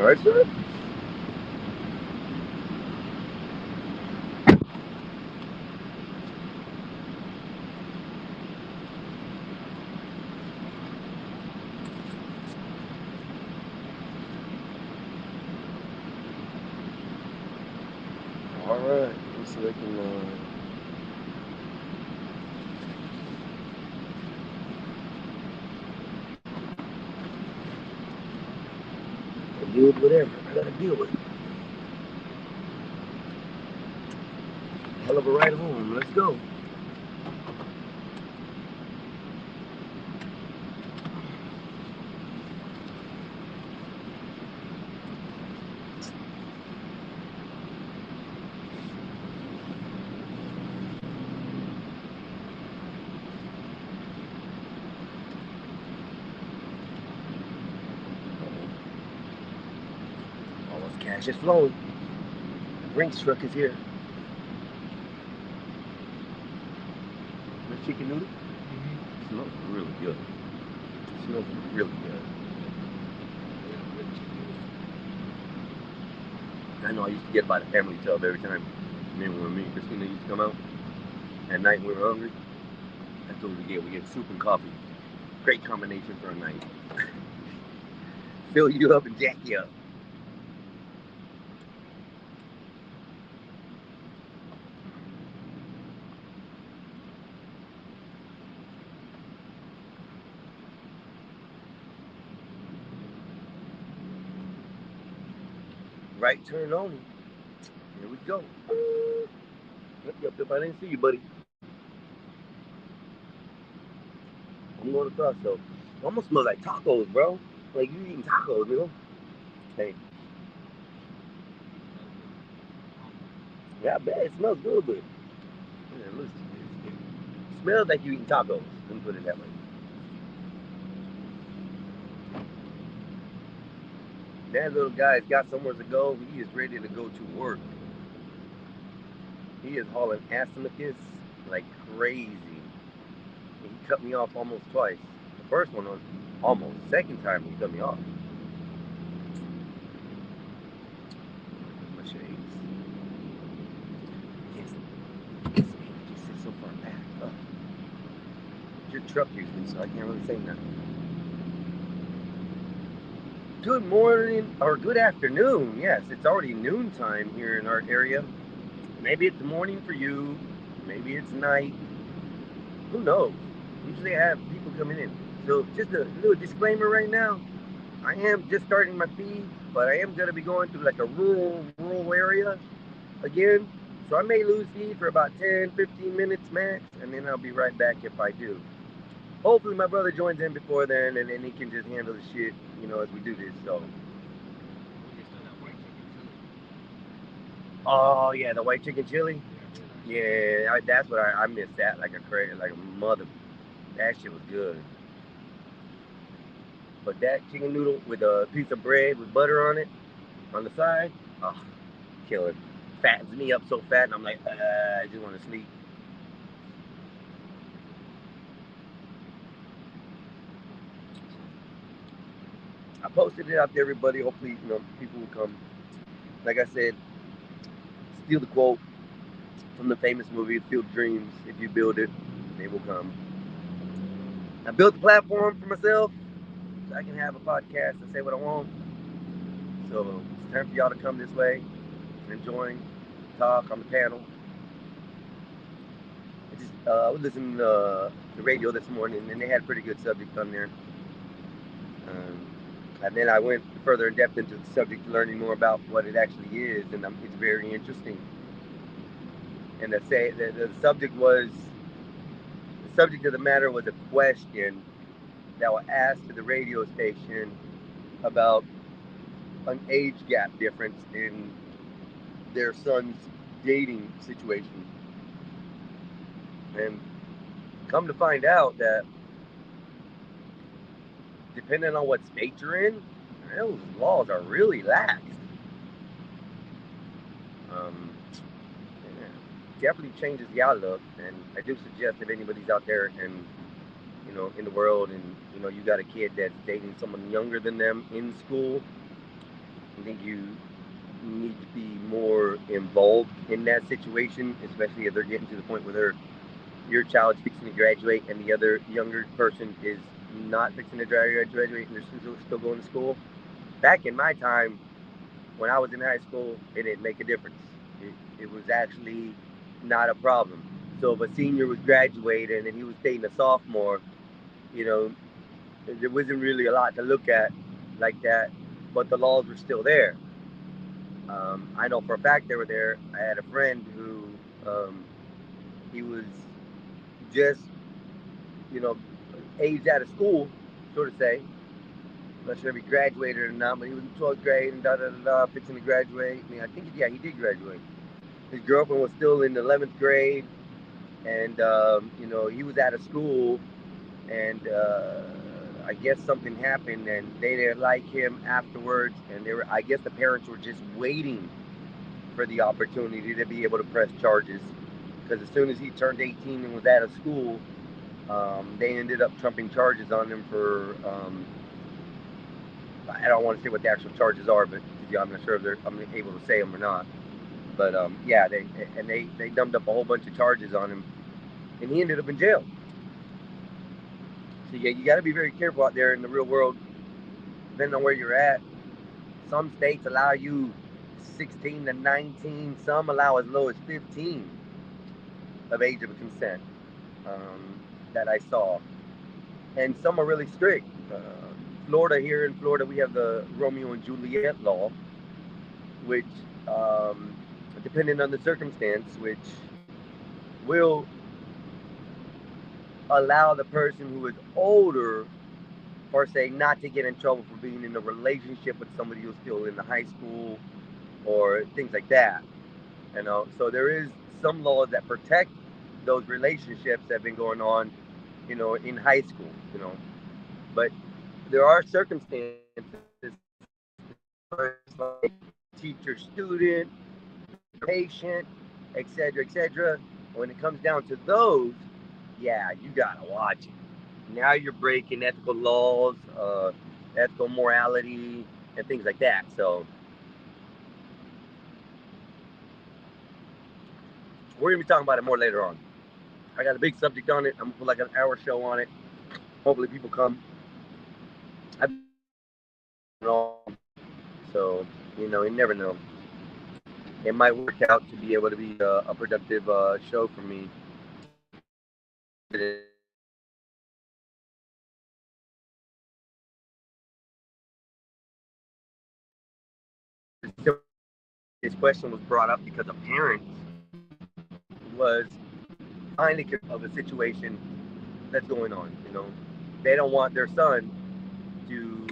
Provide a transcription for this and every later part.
right, sir? All right. Let's see if I can deal with whatever I gotta deal with. Hell of a ride home. Let's go. Almost cash is flowing. The Brinks truck is here. The chicken noodle smells really good. It smells really good. I know I used to get by the family tub every time. When me and Christina used to come out at night when we were hungry. That's what we get. We get soup and coffee. Great combination for a night. Fill you up and jack you up. Right turn only. Here we go. Yep, I didn't see you, buddy. I'm going across though. Almost smells like tacos, bro. Like you eating tacos, you know? Hey, yeah, I bet it smells good, but yeah, listen, it smells like you eating tacos. Let me put it that way. That little guy's got somewhere to go. He is ready to go to work. He is hauling Astimacus like crazy. He cut me off almost twice. The first one was almost. Second time he cut me off. My shades. Yes. Yes, man. You sit so far back. Oh. Your truck usually, so I can't really say nothing. Good morning or good afternoon. Yes, it's already noontime here in our area. Maybe it's morning for you. Maybe it's night. Who knows? Usually I have people coming in. So just a little disclaimer right now. I am just starting my feed, but I am going to be going through like a rural area again. So I may lose feed for about 10, 15 minutes max, and then I'll be right back if I do. Hopefully my brother joins in before then, and then he can just handle the shit, as we do this. So. Oh yeah, the white chicken chili. Yeah, that's what I missed that like a crazy, like a mother. That shit was good. But that chicken noodle with a piece of bread with butter on it on the side, oh, killer. Fattens me up so fat, and I'm like, I just want to sleep. I posted it out to everybody. Hopefully, people will come. Like I said, steal the quote from the famous movie Field of Dreams. If you build it, they will come. I built the platform for myself so I can have a podcast and say what I want. So it's time for y'all to come this way and join, talk on the panel. I was listening to the radio this morning, and they had a pretty good subject on there. And then I went further in depth into the subject, learning more about what it actually is, and it's very interesting. And the subject of the matter was a question that was asked to the radio station about an age gap difference in their son's dating situation. And come to find out that depending on what state you're in, those laws are really lax. Um, yeah, definitely changes the outlook. And I do suggest if anybody's out there and in the world, and you got a kid that's dating someone younger than them in school, I think you need to be more involved in that situation, especially if they're getting to the point where your child's fixing to graduate and the other younger person is not fixing to graduate and they're still going to school. Back in my time, when I was in high school, it didn't make a difference. It was actually not a problem. So if a senior was graduating and he was dating a sophomore, you know, there wasn't really a lot to look at like that, but the laws were still there. I know for a fact they were there. I had a friend who he was just, you know, aged out of school, so to say. I'm not sure if he graduated or not, but he was in 12th grade and da da da da, fixing to graduate. I mean, I think, yeah, he did graduate. His girlfriend was still in the 11th grade, and, he was out of school, and I guess something happened, and they didn't like him afterwards, and I guess the parents were just waiting for the opportunity to be able to press charges, because as soon as he turned 18 and was out of school, they ended up trumping charges on him for I don't want to say what the actual charges are, but I'm not sure if I'm able to say them or not. But yeah, they dumped up a whole bunch of charges on him, and he ended up in jail. So yeah, you got to be very careful out there in the real world, depending on where you're at. Some states allow you 16 to 19. Some allow as low as 15 of age of consent, that I saw, and some are really strict. Florida, here in Florida, we have the Romeo and Juliet law, which, um, depending on the circumstance, which will allow the person who is older, or say, not to get in trouble for being in a relationship with somebody who's still in the high school or things like that. So there is some laws that protect those relationships that have been going on, in high school. But there are circumstances, like teacher student, patient, etc. When it comes down to those, yeah, you gotta watch it. Now you're breaking ethical laws, ethical morality, and things like that. So we're gonna be talking about it more later on. I got a big subject on it. I'm gonna put like an hour show on it. Hopefully people come. I've been on, so you never know. It might work out to be able to be a productive show for me. This question was brought up because a parent was finally of a situation that's going on. They don't want their son to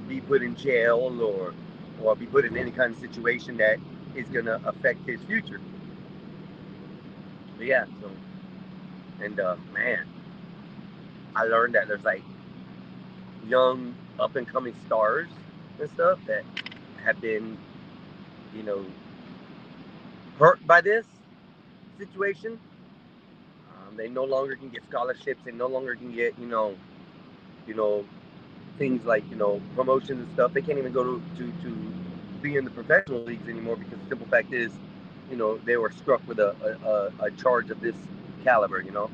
be put in jail or be put in any kind of situation that is gonna affect his future. But yeah, so and man, I learned that there's like young up and coming stars and stuff that have been you know hurt by this situation. They no longer can get scholarships. They no longer can get you know things like promotions and stuff. They can't even go to be in the professional leagues anymore because the simple fact is, they were struck with a charge of this caliber. So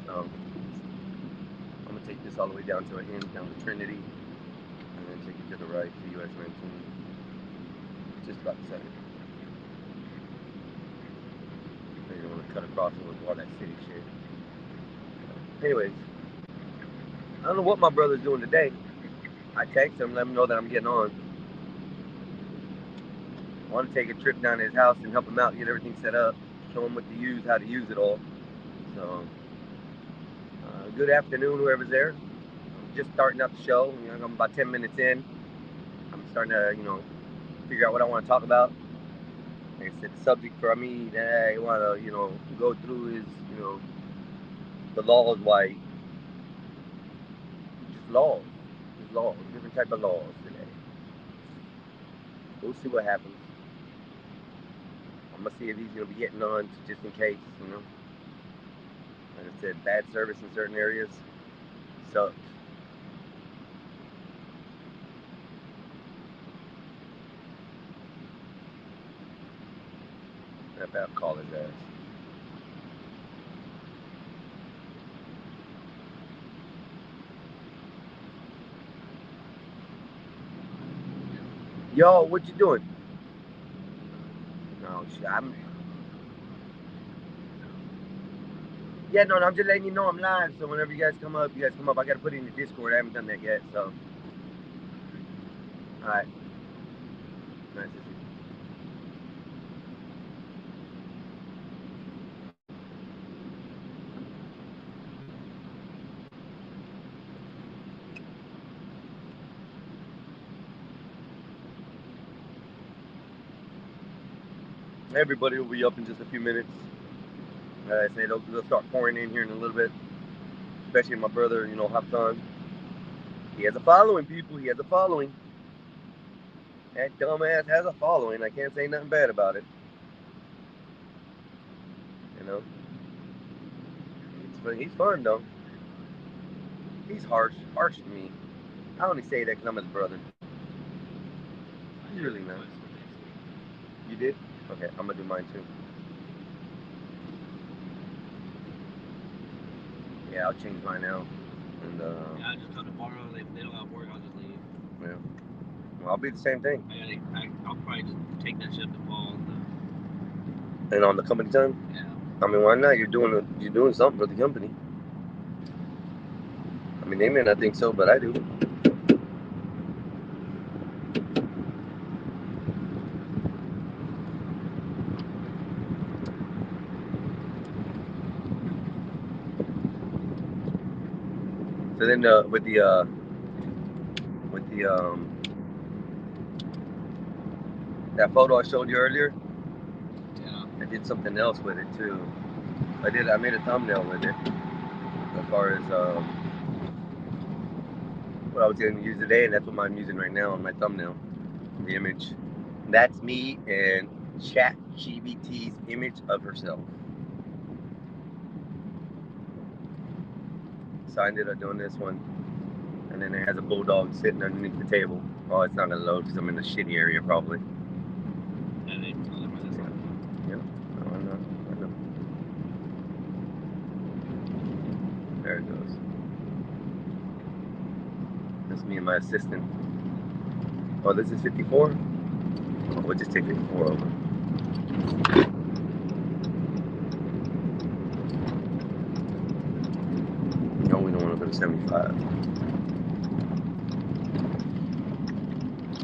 I'm gonna take this all the way down to an end, down to Trinity, and then take it to the right to US 19. Just about the center. You don't want to cut across it with all that city shit. Anyways, I don't know what my brother's doing today. I text him, let him know that I'm getting on. I want to take a trip down to his house and help him out, get everything set up, show him what to use, how to use it all. So, good afternoon, whoever's there. I'm just starting up the show. I'm about 10 minutes in. I'm starting to, figure out what I want to talk about. Like I said, the subject for me that I want to, go through is, the laws, why, just laws. Just laws, different type of laws today. We'll see what happens. I'm gonna see if he's gonna be getting on just in case. Like I said, bad service in certain areas sucks. I'll call his ass. Yo, what you doing? No, shit, Yeah, no, I'm just letting you know I'm live. So whenever you guys come up. I gotta put it in the Discord. I haven't done that yet. So, all right. Nice to see you. Everybody will be up in just a few minutes. I say they'll start pouring in here in a little bit. Especially my brother, hopped on. He has a following, people. He has a following. That dumbass has a following. I can't say nothing bad about it. You know, he's fun though. He's harsh to me. I only say that because I'm his brother. He's really nice. You did? Okay, I'm gonna do mine too. Yeah, I'll change mine out. And yeah, I just come tomorrow. If they don't have work, I'll just leave. Yeah. Well, I'll be the same thing. I'll probably just take that shift to fall. And on the company time? Yeah. I mean, why not? You're doing something for the company. I mean, they may not think so, but I do. So then with the that photo I showed you earlier, yeah, I did something else with it too. I made a thumbnail with it as far as what I was going to use today, and that's what I'm using right now on my thumbnail. The image. That's me and ChatGPT's image of herself. So I ended up doing this one. And then it has a bulldog sitting underneath the table. Oh, it's not gonna load because I'm in a shitty area probably. Yeah, they totally run this one. Yeah, no, I know. There it goes. That's me and my assistant. Oh, this is 54? Oh, we'll just take 54 over. No, we don't want to go to 75.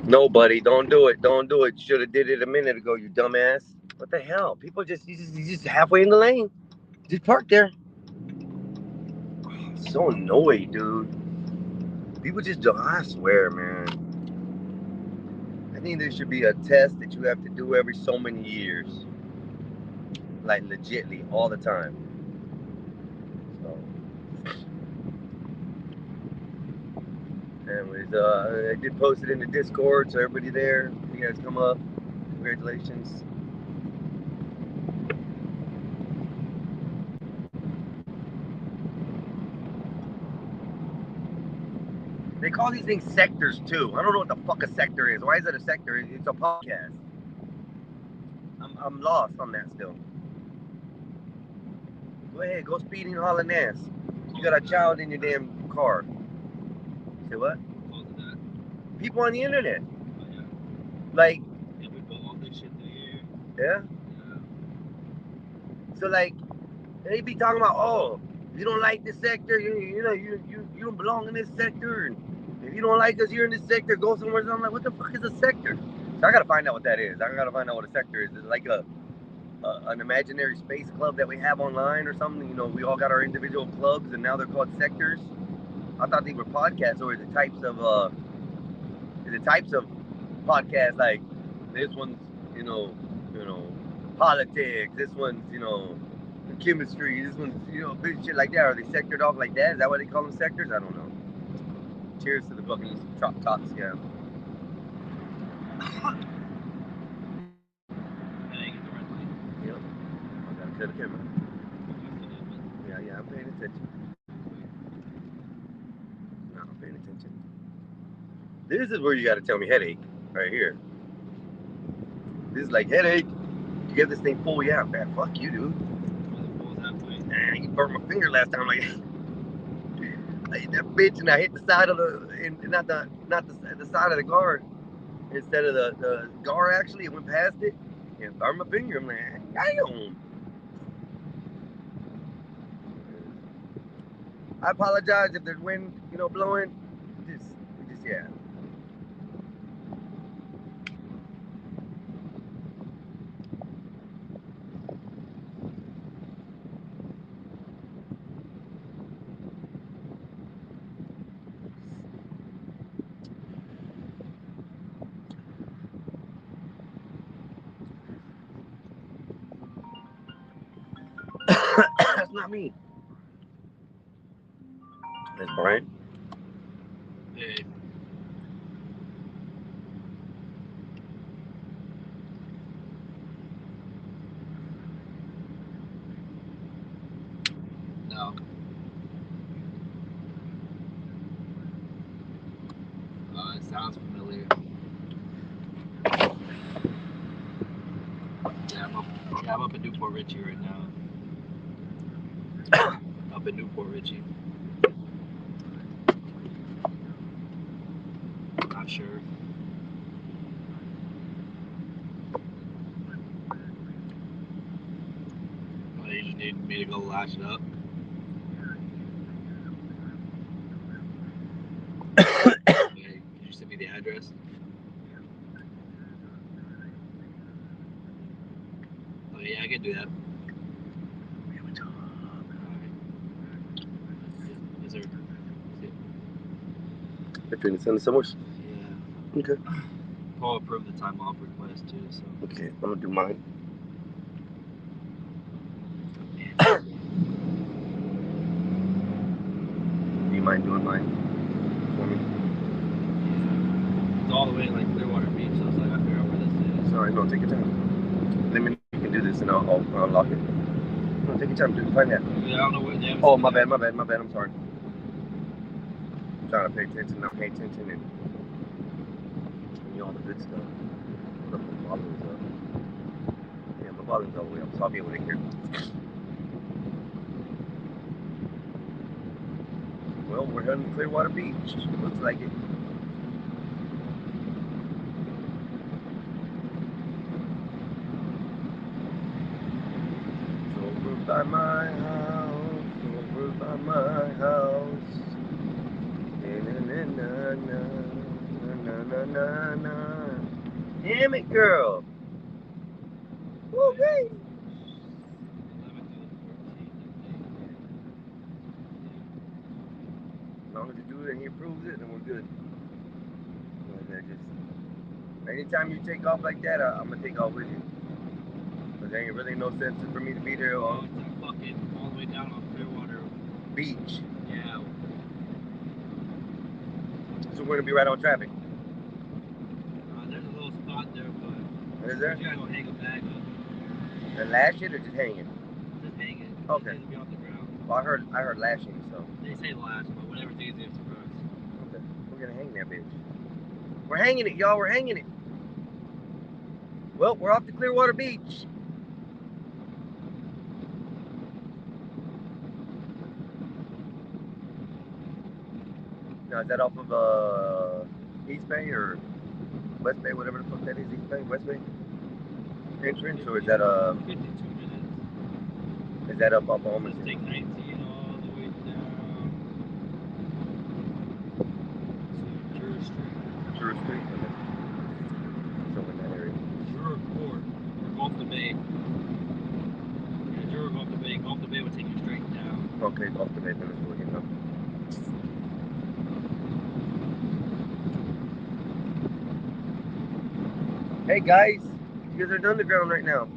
No, buddy, don't do it. Don't do it. Should have did it a minute ago, you dumbass. What the hell? People you just halfway in the lane. Just park there. Oh, so annoyed, dude. People just don't. I swear, man. I think there should be a test that you have to do every so many years, like legitly all the time. So, anyways, I did post it in the Discord, so everybody there, you guys come up. Congratulations. They call these things sectors too. I don't know what the fuck a sector is. Why is it a sector? It's a podcast. I'm lost on that still. Go ahead, go speeding, hauling ass. You got a child in your damn car. Say what? People on the internet. Oh, yeah. Like. Yeah, we put all this shit through here. Yeah. So like, they be talking about, oh, if you don't like this sector, you don't belong in this sector. And if you don't like us, you're in this sector. Go somewhere else. I'm like, what the fuck is a sector? So I gotta find out what that is. I gotta find out what a sector is. Is it like an imaginary space club that we have online or something? We all got our individual clubs, and now they're called sectors. I thought they were podcasts, or the types of podcasts like this one's politics. This one's chemistry. This one's big shit like that. Are they sectored off like that? Is that why they call them sectors? I don't know. Cheers to the fucking top scam. Yep. I gotta cut the camera. Yeah, I'm paying attention. No, I'm paying attention. This is where you gotta tell me headache. Right here. This is like headache. give this thing full, yeah, man, fuck you, dude. What was that point? Man, you burned my finger last time. Like, I hit that bitch and I hit the side of not the side of the guard instead of the guard. Actually, it went past it and burned my finger. I'm like, damn. I apologize if there's wind, blowing. Just yeah. That's not me. That's Brian. Hey. No. It sounds familiar. Yeah, I'm up in Newport Richie right now. Up in Newport Richie. Not sure. Oh, you just need me to go lash it up. Okay, can you send me the address? Oh yeah, I can do that. Yes, sir. You're trying to send it somewhere? Yeah. Okay. Paul approved the time off request too, so. Okay, I'm gonna do mine. Do you mind doing mine for me? It's all the way like Clearwater Beach, so it's like I figure out where this is. Sorry, no, take your time. Let me know if you can do this and I'll unlock it. No, take your time, dude. Find that. Yeah, I don't know where they have. Oh, my bad. I'm sorry. I'm trying to pay attention, not pay attention, and all the good stuff. What up, my volume's up? Yeah, my volume's all the way up, so I'll be able to hear. Well, we're heading to Clearwater Beach. Looks like it. Over by my house, over by my house. Na. Damn it, girl. Okay. As long as you do it and he approves it, then we're good. Anytime you take off like that, I'm gonna take off with you. Cause there ain't really no sense for me to be there. Oh, it's like fucking all the way down on Clearwater Beach. Yeah. So we're gonna be right on traffic. There's a little spot there, but is there? You gotta go hang a bag up. And lash it or just hang it? Just hang it. Okay. It'll be off the ground. Well, I heard lashing, so. They say lash, but whatever's easiest for us. Okay. We're gonna hang that bitch. We're hanging it, y'all. We're hanging it. Well, we're off to Clearwater Beach. Now, is that off of East Bay or West Bay, whatever the fuck that is? East Bay, West Bay entrance, or is that 52 minutes. Is that up Alma? Let's take 19 all the way down to Juror Street. Juror Street. Okay. So in that area. Juror Court, or Gulf to Bay. Yeah, Juror Gulf to Bay. Gulf to Bay would take you straight down. Okay, Gulf to Bay, then it's working up. Hey guys, you guys are underground right now.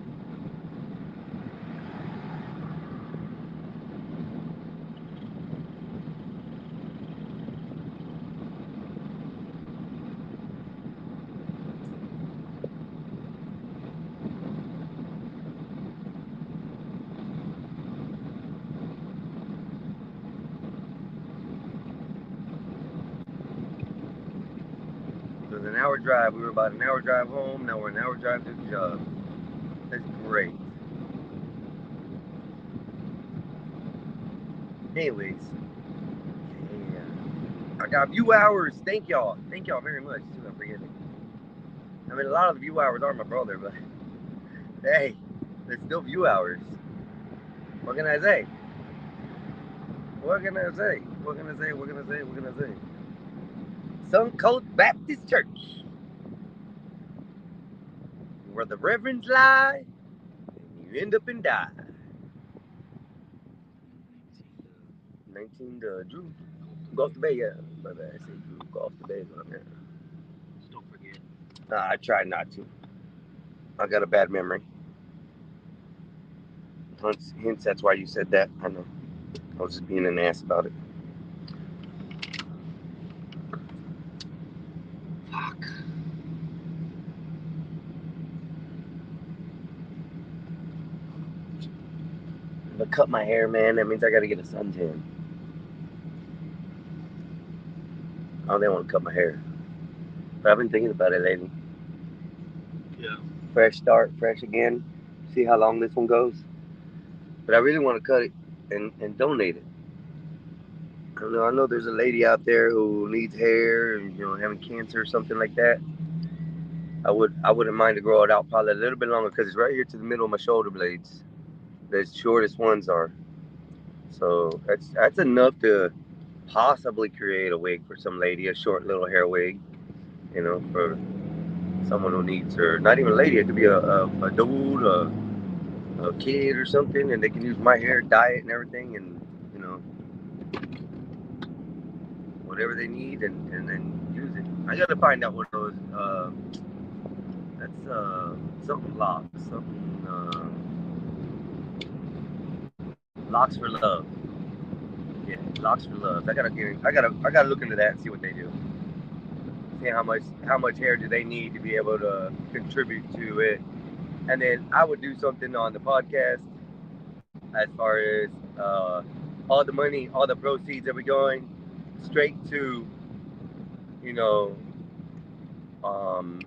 It was an hour drive. We were about an hour drive home. Now we're an hour drive to the job. As you can great. Anyways, yeah. I got view hours. Thank y'all. Thank y'all very much. Too, I'm forgetting. I mean, a lot of the view hours are my brother, but hey, there's still view hours. What can I say? What can I say? What can I say? What can I say? What can I say? Suncoast Baptist Church, where the reverends lie, and you end up and die. 19 Drew. Go off the bay, yeah. My bad. I say Drew. Go off the bay, man. Just don't forget. I try not to. I got a bad memory. Hence, that's why you said that. I know. I was just being an ass about it. Fuck. If I cut my hair, man, that means I gotta get a suntan. I don't want to cut my hair. But I've been thinking about it lately. Yeah. Fresh start, fresh again. See how long this one goes. But I really want to cut it and donate it. I know there's a lady out there who needs hair and having cancer or something like that. I wouldn't mind to grow it out probably a little bit longer because it's right here to the middle of my shoulder blades. The shortest ones are. So that's enough to possibly create a wig for some lady, a short little hair wig, for someone who needs her. Not even a lady, it could be a dude, a kid or something, and they can use my hair, dye it and everything, and whatever they need, and then use it. I gotta find out what those. That's something locks, something locks for love. Yeah, locks for love. I gotta look into that and see what they do. See how much hair do they need to be able to contribute to it, and then I would do something on the podcast as far as all the money, all the proceeds that we're going straight to, you know, um,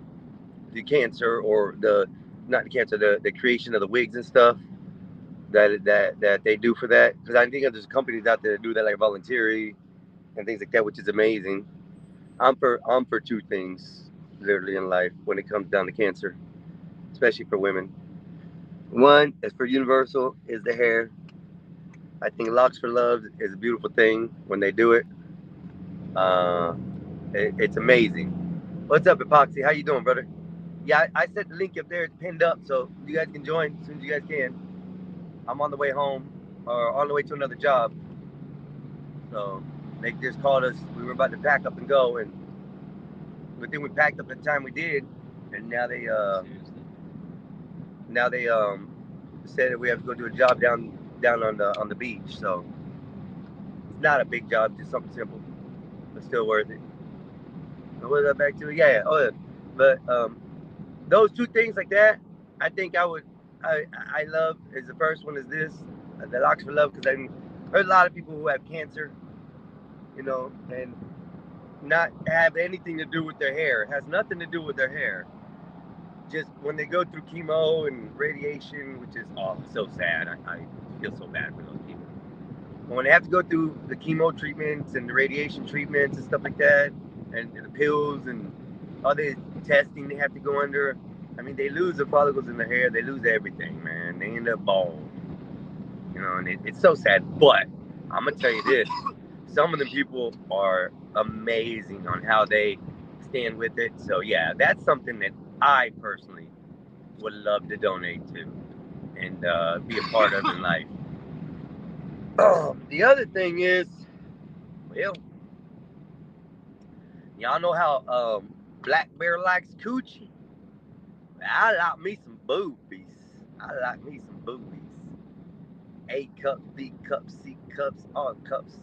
the cancer or not the cancer, the creation of the wigs and stuff that they do for that. Because I think there's companies out there that do that, like voluntary and things like that, which is amazing. I'm for two things literally in life when it comes down to cancer, especially for women. One is for universal is the hair. I think locks for love is a beautiful thing when they do it. Uh, it's amazing. What's up, Epoxy? How you doing, brother? Yeah, I set the link up there. It's pinned up, so you guys can join as soon as you guys can. I'm on the way home or on the way to another job. So they just called us. We were about to pack up and go, and good thing we packed up the time we did. And now they said that we have to go do a job down on the beach. So it's not a big job, just something simple, but still worth it. And what was I back to? Yeah. Oh, yeah. But those two things like that, I think I love is the first one is this, the locks for love, because I heard a lot of people who have cancer, and not have anything to do with their hair. It has nothing to do with their hair. Just when they go through chemo and radiation, which is so sad. I feel so bad for those people. But when they have to go through the chemo treatments and the radiation treatments and stuff like that, and the pills and all the testing they have to go under, I mean, they lose the follicles in their hair. They lose everything, man. They end up bald. And it's so sad. But I'm going to tell you this. Some of them people are amazing on how they stand with it. So, yeah, that's something that I personally would love to donate to and be a part of in life. The other thing is, well, y'all know how Black Bear likes coochie? I like me some boobies. I like me some boobies. A cups, B cups, C cups, all cups.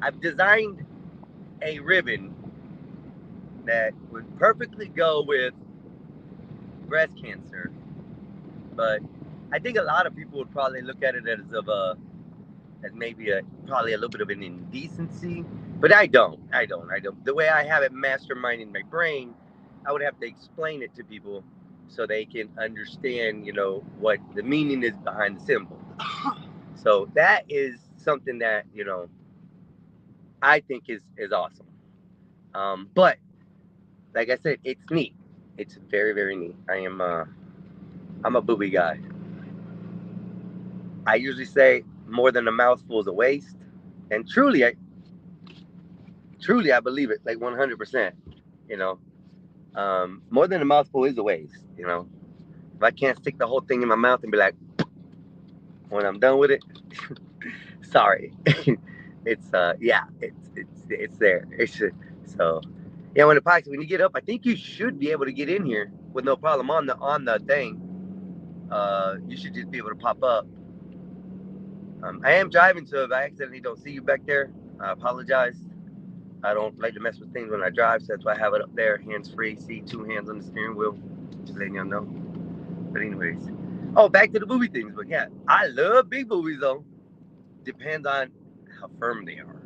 I've designed a ribbon that would perfectly go with breast cancer, but I think a lot of people would probably look at it as maybe probably a little bit of an indecency, but I don't. The way I have it masterminding my brain, I would have to explain it to people so they can understand, what the meaning is behind the symbol. So that is something that I think is awesome. But like I said, it's neat. It's very very neat. I'm a booby guy. I usually say more than a mouthful is a waste, and truly I believe it like 100%. You know, more than a mouthful is a waste. If I can't stick the whole thing in my mouth and be like, when I'm done with it, sorry. It's there. So yeah. When you get up, I think you should be able to get in here with no problem on the thing. You should just be able to pop up. I am driving, so if I accidentally don't see you back there, I apologize. I don't like to mess with things when I drive, so that's why I have it up there, hands free. See, two hands on the steering wheel, just letting y'all know. But anyways, oh, back to the booby things. But yeah, I love big boobies though. Depends on how firm they are.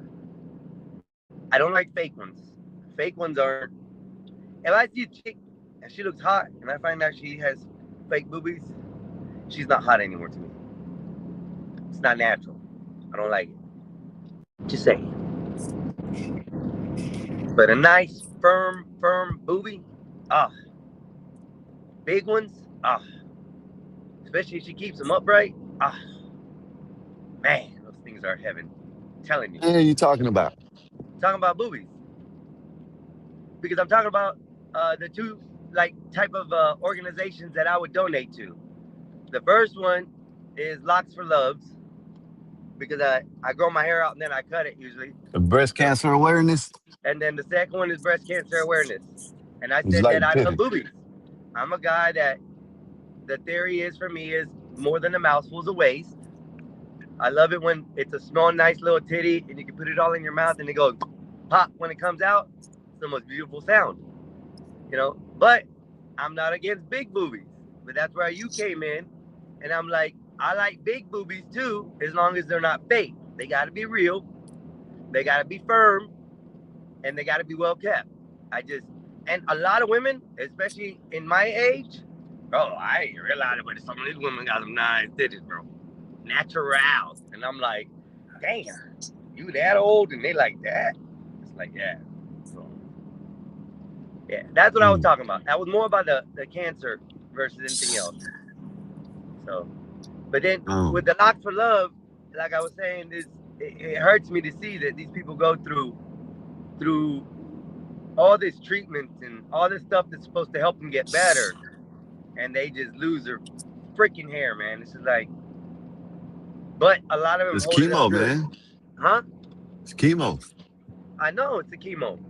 I don't like fake ones. Fake ones aren't. If I see a chick and she looks hot, and I find out she has fake boobies, she's not hot anymore to me. It's not natural. I don't like it. Just saying. But a nice, firm booby, ah, big ones, ah, especially if she keeps them upright, ah, man, those things are heaven. I'm telling you. What are you talking about? I'm talking about boobies because I'm talking about the two like type of organizations that I would donate to. The first one is Locks for Loves because I grow my hair out and then I cut it usually. Breast So, cancer awareness? and then the second one is breast cancer awareness. And I Would you said that like I to love pick? boobies. I'm a guy that the theory is for me is more than a mouthful's a waste. I love it when it's a small, nice little titty and you can put it all in your mouth and it goes pop when it comes out. It's the most beautiful sound. But I'm not against big boobies. But that's where you came in, and I'm like, I like big boobies too, as long as they're not fake. They got to be real. They got to be firm, and they got to be well kept. I just and a lot of women, especially in my age, bro, I ain't realize it, but some of these women got some nice titties, bro. Natural. And I'm like, damn, you that old and they like that? It's like, yeah. So, yeah, that's what I was Mm. talking about. That was more about the cancer versus anything else. So, but then with Um, the Locks for Love, like I was saying, it hurts me to see that these people go through all this treatment and all this stuff that's supposed to help them get better, and they just lose their freaking hair, man. It's just like, but a lot of them it's hold it up chemo, good, man. huh? It's chemo. I know it's a chemo,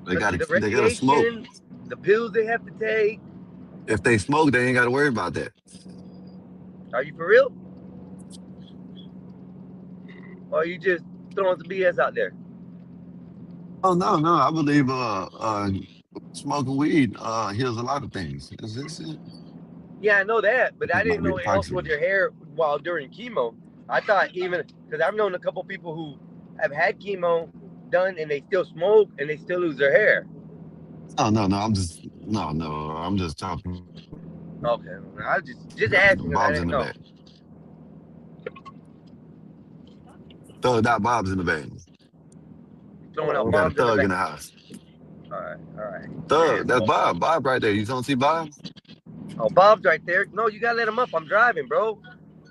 They but gotta the they gotta smoke. radiation, the pills they have to take. If they smoke, they ain't gotta worry about that. Are you for real? Or are you just throwing some BS out there? Oh no, no. I believe smoking weed heals a lot of things. It? Yeah, I know that, I but I think it didn't might be know the it helps with toxin. your hair while during chemo. I thought even because I've known a couple people who have had chemo done and they still smoke and they still lose their hair. Oh no, no. I'm just no, no. I'm just talking about Okay, I was just the asking because I Bob's in didn't the know. bag. Thug that Bob's in the bag. Throwing out We got a bombs in the thug back. in the house. All right, Thug, man. that's Well, Bob. Bob right there. You don't see Bob? oh, Bob's right there. No, you gotta let him up. I'm driving, bro.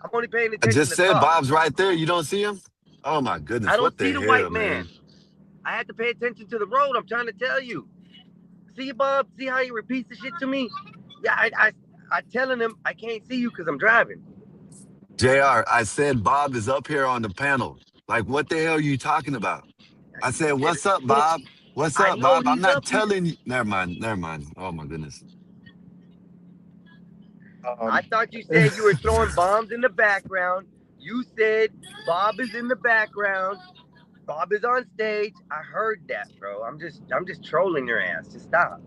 I'm only paying I attention just to said talk. Bob's right there. You don't see him? Oh my I goodness. don't What see the the white hell, man. man? I have to pay attention to the road. I'm trying to tell you. See, Bob. See how he repeats the shit to me? Yeah, I telling him I can't see you because I'm driving. JR, I said Bob is up here on the panel. Like, what the hell are you talking about? I You said, said what's up, it. Bob? What's I up, know Bob? I'm he's not up here. telling you. Never mind. Never mind. Oh my goodness. I Um, thought you said you were throwing bombs in the background. You said Bob is in the background. Bob is on stage. I heard that, bro. I'm just trolling your ass. Just stop.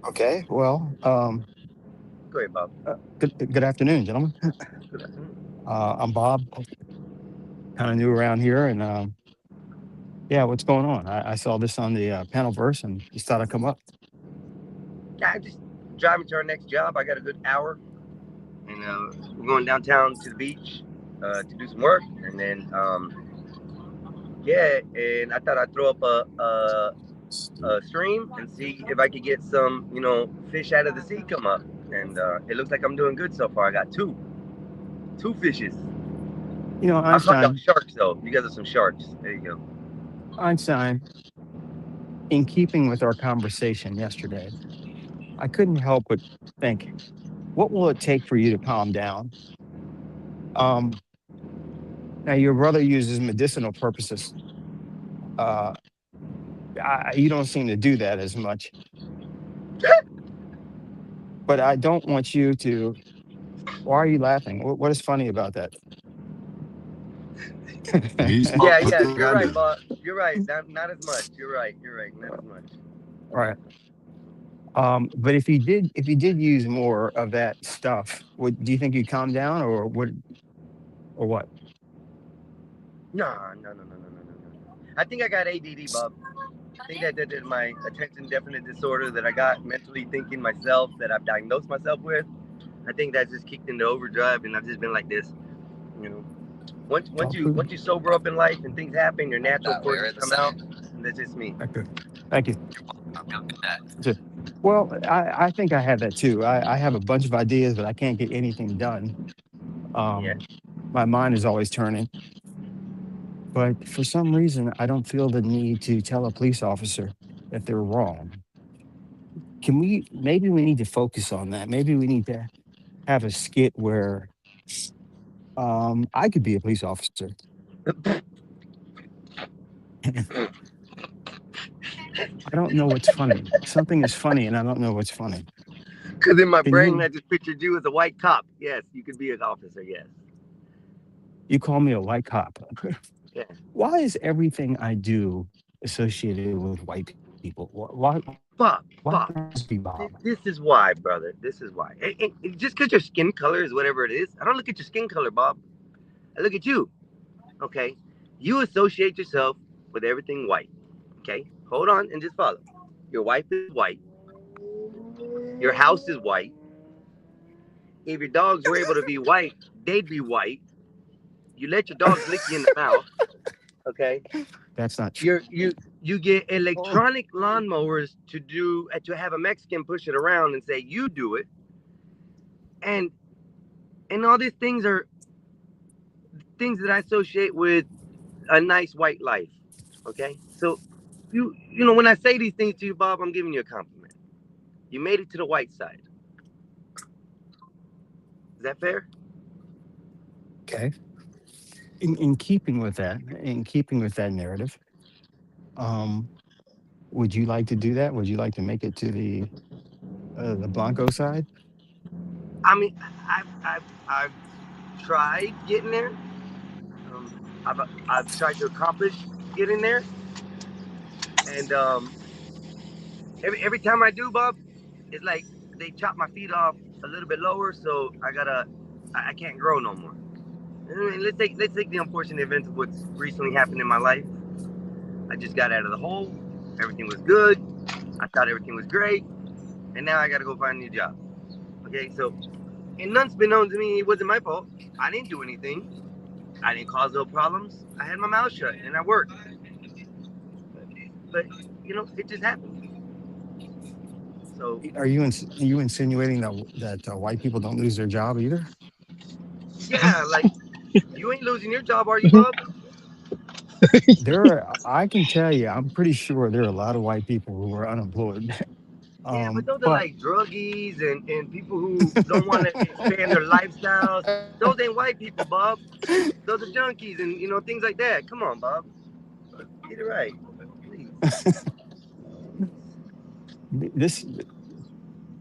okay, well, Go ahead, Bob. good afternoon, gentlemen. Good afternoon. I'm Bob, kind of new around here, and yeah, what's going on? I saw this on the panel verse and just thought I'd come up. I just driving to our next job. I got a good hour, and we're going downtown to the beach to do some work, and then yeah, and I thought I'd throw up a stream and see if I could get some, fish out of the sea come up, and it looks like I'm doing good so far. I got two fishes. You know, I'll call y'all Einstein, sharks though. You guys are some sharks. There you go. Einstein, in keeping with our conversation yesterday, I couldn't help but think, what will it take for you to calm down? Um, Now, your brother uses medicinal purposes. Uh, you don't seem to do that as much, but I don't want you to. Why are you laughing? What is funny about that? He Yeah, smoke yeah, like you're I right, do. Bob. You're right. Not as much. You're right. Not as much. Right. But if you did use more of that stuff, do you think you'd calm down, or what? No. I think I got ADD, Bob. I think that my attention deficit disorder that I got mentally thinking myself that I've diagnosed myself with. I think that just kicked into overdrive, and I've just been like this. You know, once Talk you to once you sober up in life and things happen, your natural quirks come out, and that's just me. Okay. Thank you. Well, I think I have that too. I have a bunch of ideas, but I can't get anything done. Yeah. My mind is always turning. But for some reason, I don't feel the need to tell a police officer that they're wrong. Maybe we need to focus on that. Maybe we need to have a skit where I could be a police officer. I don't know what's funny. Something is funny, and I don't know what's funny. Because in my Can brain, you I just pictured you as a white cop. Yes, you could be an officer. Yes. you call me a white cop? Yeah. Why is everything I do associated with white people? Bob, Why can't I just be Bob? this is why, brother. This is why. And just because your skin color is whatever it is, I don't look at your skin color, Bob. I look at you. Okay. You associate yourself with everything white. Okay. Hold on and just follow. Your wife is white. Your house is white. If your dogs were able to be white, they'd be white. You let your dogs lick you in the mouth. Okay. That's not true. You get electronic lawnmowers to have a Mexican push it around and say you do it, and all these things are things that I associate with a nice white life. Okay, so when I say these things to you, Bob, I'm giving you a compliment. You made it to the white side. Is that fair? Okay. In keeping with that narrative, um, would you like to do that? Would you like to make it to the Blanco side? I mean, I've tried getting there. I've tried to accomplish getting there, and every time I do, Bob, it's like they chop my feet off a little bit lower, so I can't grow no more. I mean, let's take the unfortunate events of what's recently happened in my life. I just got out of the hole. Everything was good. I thought everything was great, and now I got to go find a new job. Okay, so and none's been known to me. It wasn't my fault. I didn't do anything. I didn't cause no problems. I had my mouth shut and I worked. But it just happened. So Are you insinuating that white people don't lose their job either? yeah, like you ain't losing your job, are you, Bob? I can tell you, I'm pretty sure there are a lot of white people who are unemployed. Yeah, but those are But like druggies and people who don't want to expand their lifestyles. Those ain't white people, Bob. Those are junkies and things like that. Come on, Bob. Get it right, please. this,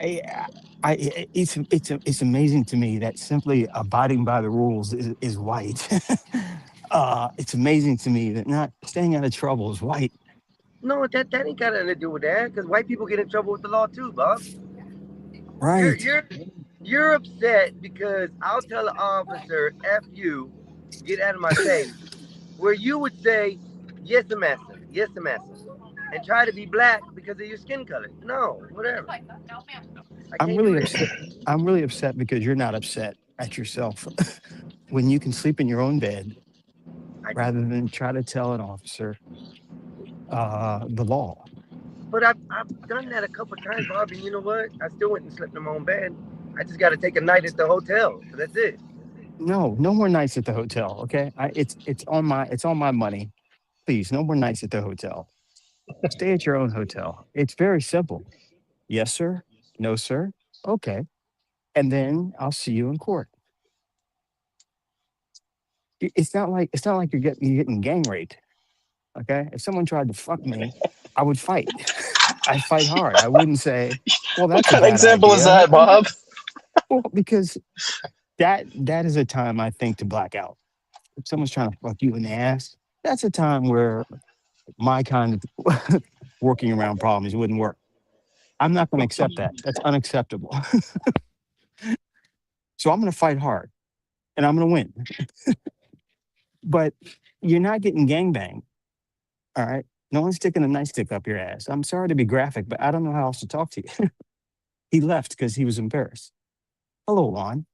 it's amazing to me that simply abiding by the rules is white. It's amazing to me that not staying out of trouble is white. No, that ain't got nothing to do with that. Because white people get in trouble with the law too, Bob. Right. You're upset because I'll tell an officer, "F you, get out of my face," where you would say, "Yes, massa. Yes, massa." and try to be black because of your skin color. No, whatever. I I'm can't really do upset. it. I'm really upset because you're not upset at yourself when you can sleep in your own bed I, rather than try to tell an officer the law. but I've done that a couple times, Bob, and you know what? I still went and slept in my own bed. I just got to take a night at the hotel. That's it. No, no more nights at the hotel. Okay, it's on my money. Please, no more nights at the hotel. Stay at your own hotel. It's very simple. Yes, sir. No, sir. Okay, and then I'll see you in court. It's not like you're getting gang raped. Okay, if someone tried to fuck me, I would fight. I'd fight hard. I wouldn't say, "Well, What that's a kind of bad example is idea." that, Bob? Well, because that is a time I think to black out. If someone's trying to fuck you in the ass, that's a time where my kind of working around problems wouldn't work. I'm not going to accept that. That's unacceptable. So I'm going to fight hard and I'm going to win. But you're not getting gangbanged. All right. No one's sticking a nightstick up your ass. I'm sorry to be graphic, but I don't know how else to talk to you. He left because he was embarrassed. Hello, Lon.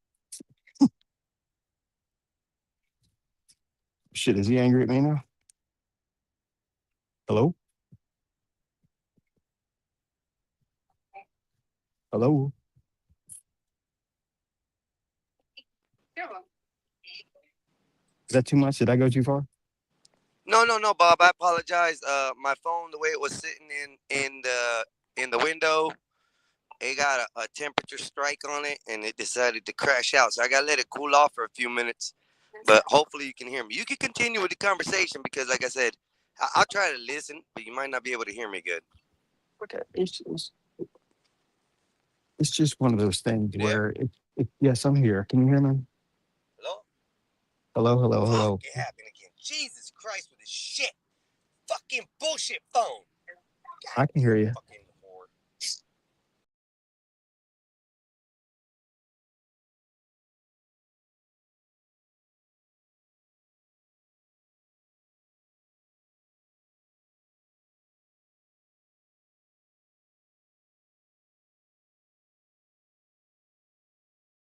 Shit, is he angry at me now? Hello? Hello? Is that too much? Did I go too far? No, Bob. I apologize. My phone, the way it was sitting in the window, it got a temperature strike on it, and it decided to crash out. So I gotta let it cool off for a few minutes. But hopefully you can hear me. You can continue with the conversation because, like I said, I'll try to listen, but you might not be able to hear me good. Okay. It's just one of those things where yes, I'm here. Can you hear me? Hello? Hello, hello, Fuck, hello. it happened again. Jesus Christ with this shit. Fucking bullshit phone. I can hear you. Fucking